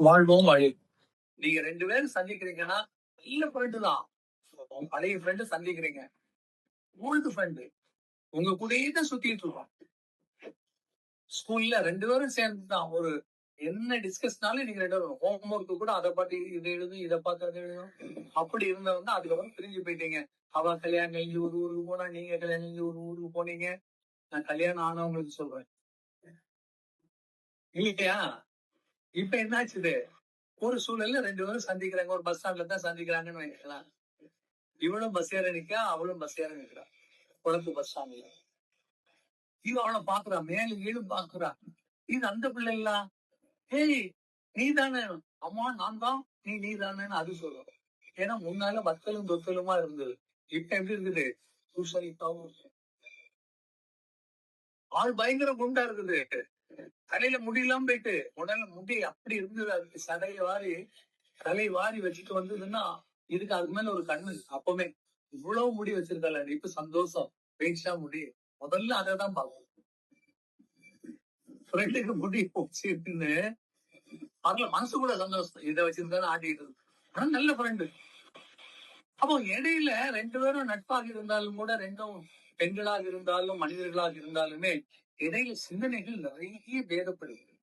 வாழ்வோம் வழி. நீங்க 2 பேரும் சந்திக்கிறீங்கன்னா, நல்ல ஃப்ரெண்டு தான். பழைய ஃப்ரெண்ட் சந்திக்கிறீங்க. Old friend. உங்க கூடயே தான் சுத்திட்டு இருக்கோம். ஸ்கூல்ல 2 பேரும் சேர்ந்து தான். ஒரு என்ன டிஸ்கஸ்னாலும் நீங்க 2 பேரும் ஹோம் ஒர்க் கூட அத பார்த்து இத எழுது, இத பார்த்து அத எழுதும். அப்படி இருந்தவங்க அதுக்கப்புறம் பிரிஞ்சு போயிட்டீங்க. அவ கல்யாணம் கழிஞ்சு ஒரு ஊருக்கு போனா, நீங்க கல்யாணம் கழிஞ்சு ஒரு ஊருக்கு போனீங்க. நான் கல்யாணம் ஆனவங்களுக்கு சொல்றேன். இல்லையா? இப்ப என்னாச்சுது? ஒரு சூழல்ல 2 பேரும் சந்திக்கிறாங்க. ஒரு பஸ் ஸ்டாண்ட்ல தான் சந்திக்கிறாங்கன்னு வைங்களேன். இவளும் பஸ் ஏற நிக்கிறா, அவளும் பஸ் ஏற நிக்கிறா. குளத்து பஸ் ஸ்டாண்ட்ல. இவ அவளை பாக்குறா, மேலும் கீழும் பாக்குறா. இது அந்த பிள்ளைங்களா? ஏய், நீ தானே? அம்மா நான் தான். நீ தானேன்னு அது சொல்லும். ஏன்னா முன்னால வத்தலும் தொத்தலுமா இருந்தது. இப்ப எப்படி இருக்குது? சுசரித்தாவும் ஆள் பயங்கர குண்டா இருக்குது. தலையில முடியெல்லாம் போயிட்டு உடல்ல முடி அப்படி இருந்தது. அதுக்கு சடைய வாரி தலை வாரி வச்சுட்டு வந்ததுன்னா இதுக்கு அதுக்கு மேல ஒரு கண்ணு அப்பவே இவ்வளவு முடி வச்சிருக்கல இப்ப சந்தோஷம் பேச்சா முடி முதல்ல அதைதான் பார்க்கும். ஃப்ரெண்டுக்கு முடி வச்சிருக்குன்னு அதுல மனசு கூட சந்தோஷம் இதை வச்சிருந்தாலும் ஆட்டிட்டு இருக்கு. ஆனா நல்ல ஃப்ரெண்டு. அப்போ இடையில 2 பேரும் நட்பாக இருந்தாலும் கூட ரெண்டும் பெண்களாக இருந்தாலும் மனிதர்களாக இருந்தாலுமே இடையில சிந்தனைகள் நிறைய பேதப்படுது.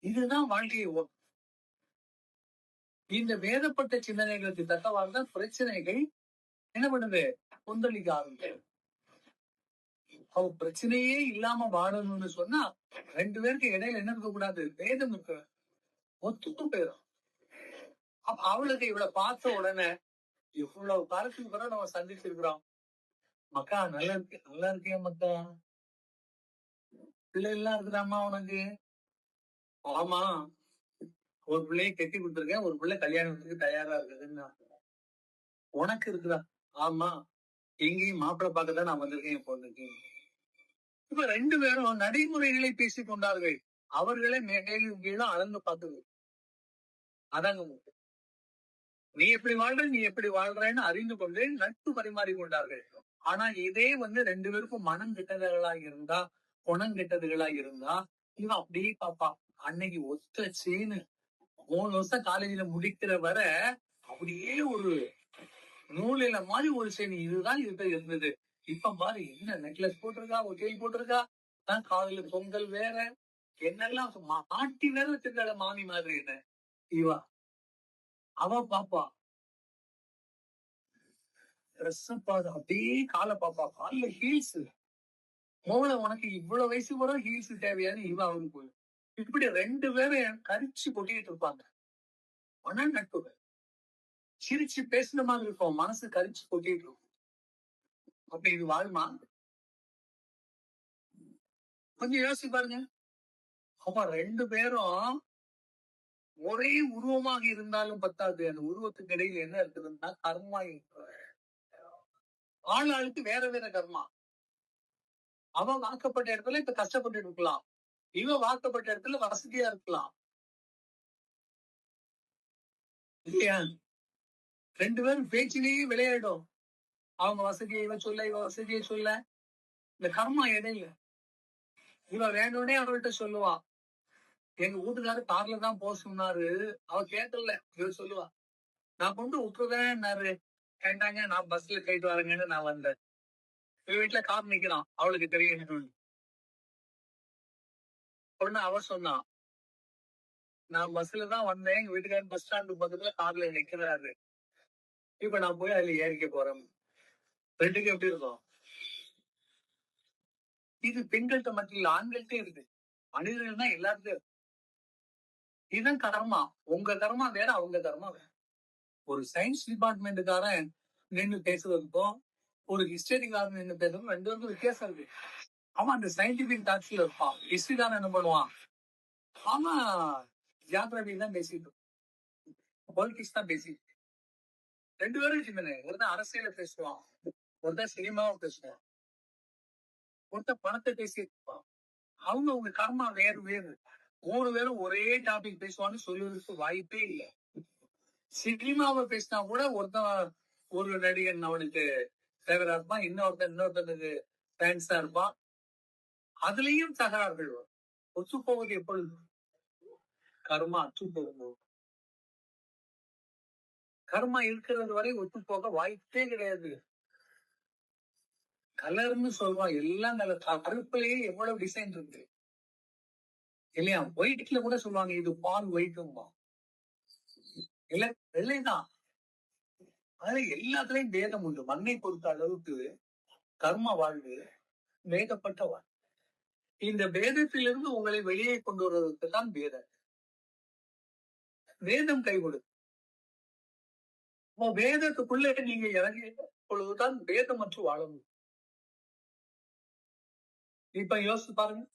இதுதான் வாழ்க்கையை இந்த வேதப்பட்ட சிந்தனைகளுக்கு தக்கவாறு தான் பிரச்சனைகள் என்ன பண்ணுது கொந்தளிக்க ஆரம்பிக்கும். அவ பிரச்சனையே இல்லாம வாழணும்னு சொன்னா 2 பேருக்கு இடையில என்ன இருக்க கூடாது? வேதம் இருக்க ஒத்துட்டு போயிடும். அப்ப அவளுக்கு இவளை பார்த்த உடனே இவ்வளவு காலத்துக்கு பிறகு நம்ம சந்திச்சிருக்கிறோம். மக்கா நல்லா இருக்கியா மக்கா? பிள்ளை எல்லாம் இருக்குதாம்மா உனக்கு? ஆமா, ஒரு பிள்ளையை கட்டி கொடுத்துருக்கேன், ஒரு பிள்ளை கல்யாணத்துக்கு தயாரா இருக்குதுன்னா. உனக்கு இருக்குதா? ஆமா, எங்கேயும் மாப்பிள்ளை பார்க்கதான் நான் வந்திருக்கேன் என் பொண்ணுக்கு. இப்ப 2 பேரும் நடைமுறைகளை பேசிக் கொண்டார்கள். அவர்களே மேலும் கீழும் அளந்து பார்த்தது. அதாங்க முக்கியம். நீ எப்படி வாழ்ற, நீ எப்படி வாழ்றன்னு அறிந்து கொண்டு நட்பு பரிமாறி கொண்டார்கள். ஆனா இதே 2 பேருக்கும் மனம் கெட்டதுகளா இருந்தா, குணம் கெட்டதுகளா இருந்தா, இவன் அப்படியே பாப்பா. அன்னைக்கு ஒத்த சேனு 3 வருஷம் காலேஜ்ல முடிக்கிற வர அப்படியே ஒரு நூலில மாதிரி ஒரு சேனு இதுதான் இதுகிட்ட இருந்தது. இப்ப பாரு என்ன நெக்லஸ் போட்டிருக்கா, ஒட்டியல் போட்டிருக்கா, காதுல பொங்கல் வேற என்னெல்லாம் மாட்டி வேற வச்சிருக்காள மாமி மாதிரி என்ன இவா. அவ பாப்பா ட்ரெஸ் பாரு அப்படியே காலை பாப்பா, கால்ல ஹீல்ஸ். மோள உனக்கு இவ்வளவு வயசு கூட ஹீல்ஸ் தேவையான்னு இவ அவனுக்கு. இப்படி 2 பேரும் கரிச்சு கொட்டிட்டு இருப்பாங்க. ஆனா நட்பு சிரிச்சு பேசுன மாதிரி இருக்கும், மனசு கரிச்சு கொட்டிட்டு இருக்கும். அப்ப இது வாழ்மா? கொஞ்சம் யோசிச்சு பாருங்க. அப்ப 2 பேரும் ஒரே உருவமாக இருந்தாலும் பத்தாது. அந்த உருவத்துக்கு இடையில என்ன இருக்குதுன்னா கர்மா இருக்கு. ஆளுக்கு வேற வேற கர்மா. அவன் வாக்கப்பட்ட இடத்துல இப்ப கஷ்டப்பட்டு இருக்கலாம், இவன் வாக்கப்பட்ட இடத்துல வசதியா இருக்கலாம் இல்லையா? 2 பேரும் பேச்சிலேயே விளையாடும். அவங்க வசதியை இவ சொல்ல, இவ வசதியை சொல்ல. இந்த கர்மா இடையில இவ வேணும்னே அவள்கிட்ட சொல்லுவா, எங்க வீட்டுக்காரர் கார்ல தான் போக சொன்னாரு. அவ கேட்கல. இவ சொல்லுவா, நான் கொண்டு விட்டுறதேன்னாரு. கேட்டாங்க, நான் பஸ்ல போயிட்டு வரேங்கன்னு நான் வந்தேன். இவ வீட்டுல கார் நிக்கிறான், அவளுக்கு தெரியும். உடனே அவ சொன்னா, நான் பஸ்ல தான் வந்தேன், எங்க வீட்டுக்காரர் பஸ் ஸ்டாண்டு பக்கத்துல கார்ல நிக்கிறாரு. இப்ப நான் போய் அதுல ஏறிக்க போறேன். ரெண்டுக்கு எப்படி இருக்கும்? இது பெண்கள்கிட்ட மட்டும் இல்ல, ஆண்கள்கிட்ட இருக்கு. மனிதர்கள்னா எல்லாருக்கும் இதுதான் கர்மா. உங்க கர்மா வேற, அவங்க கர்மா வேற. ஒரு சயின்ஸ் டிபார்ட்மெண்ட்டுக்காரன் நின்று பேசுறதுக்கும் ஒரு ஹிஸ்டரிக்காரன் நின்று பேசுறதுக்கும் 2 பேருக்கும் வித்தியாசம் இருக்கு. அவன் அந்த சயின்டிபிக் டாக்ஸ்ல இருப்பான். ஹிஸ்டரிக்காரன் என்ன பண்ணுவான்? ஆமா, ஜியாகிரபி தான் பேசிட்டு பொலிட்டிக்ஸ் தான் பேசிட்டு 2 பேரும் சிந்தனை. ஒருத்தன் அரசியல பேசுவான், ஒருத்தன் சினிமாவை பேசுவான், ஒருத்தன் பணத்தை பேசிட்டு இருப்பான். அவங்க உங்க கர்மா வேறு வேறு. 3 பேரும் ஒரே டாபிக் பேசுவான்னு சொல்லுவதற்கு வாய்ப்பே இல்லை. சினிமாவை பேசினா கூட ஒருத்தன் ஒரு நடிகன் அவனுக்கு ஃபேவரா இருப்பான், இன்னொருத்தனுக்கு ஃபேன்ஸா இருப்பான். அதுலயும் தகராறுகள் வரும். ஒத்து போவது எப்பொழுது? கர்மா அற்று போகும். கர்மா இருக்கிறது வரை ஒத்து போக வாய்ப்பே கிடையாது. கலர்ன்னு சொல்றோம், எல்லாம் கலர். கருப்புலயே எவ்வளவு டிசைன் இருக்கு இல்லையா? ஒயிட்ல கூட சொல்லுவாங்க இது பால் ஒயிட்டும்பா. இல்ல, வெள்ளைதான். அதுல எல்லாத்துலயும் பேதம் உண்டு. மண்ணை பொறுத்த அளவுக்கு கர்ம வாழ்வு வேதப்பட்ட வாழ்வு. இந்த பேதத்திலிருந்து உங்களை வெளியே கொண்டு வருவதற்கு தான் வேதம். வேதம் கை கொடுக்கும். வேதத்துக்குள்ள நீங்க இறங்கிய பொழுதுதான் வேதமற்று வாழ முடியும். இப்ப யோசிச்சு பாருங்க.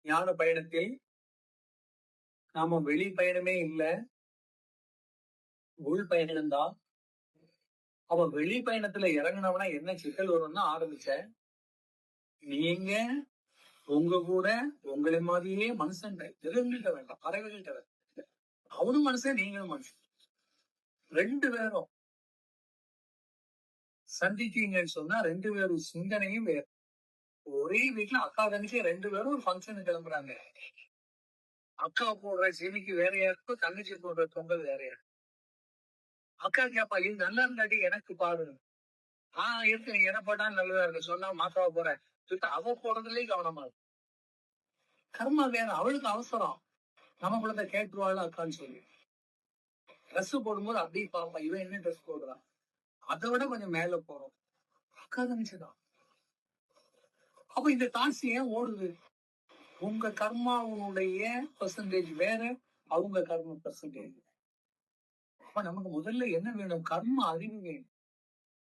ஞான பயணத்தில் நாம வெளி பயணமே இல்ல, உள் பயணம் தான். அவன் வெளி பயணத்துல இறங்கினவனா என்ன சிக்கல் வரும்னு ஆரம்பிச்சேன். நீங்க உங்க கூட உங்களை மாதிரியே மனுஷன் மிருகங்கள்ட்ட வேண்டாம், பறவைகள்ட்ட வேண்டாம். அவனும் மனுஷன், நீங்களும் மனுஷன். 2 பேரும் சந்திச்சீங்கன்னு சொன்னா 2 பேரும் சிந்தனையும் வேறு. ஒரே வீட்டுல அக்கா தங்கச்சி 2 பேரும் ஒரு ஃபங்க்ஷனுக்கு கிளம்புறாங்க. அக்கா போடுற சிமிக்கு வேறையா இருக்கும், தங்கச்சி போடுற பொங்கல் வேறையா இருக்கும். அக்கா கேப்பா, இது நல்லா இருந்தாட்டி எனக்கு பாரு. இருக்கு, நீ எதை போட்டாலும் நல்லதா இருக்கு சொன்னா மாத்தாவ போறேன். அவ போடுறதுலயே கவனமா இருக்கு. கர்மா வேற. அவளுக்கு அவசரம், நம்ம குழந்தை கேட்டுருவாள் அக்கான்னு சொல்லி. ட்ரெஸ் போடும்போது அப்படியே பாப்பா, இவன் என்ன ட்ரெஸ் போடுறான், அதை விட கொஞ்சம் மேல போறோம். அக்கா தங்கச்சிதான். அப்ப இந்த தாட்சி ஏன் ஓடுது? உங்க கர்மாவுடைய பெர்சன்டேஜ் வேற, அவங்க கர்ம பெர்சன்டேஜ். அப்ப நமக்கு முதல்ல என்ன வேணும்? கர்ம அறிவு வேணும்.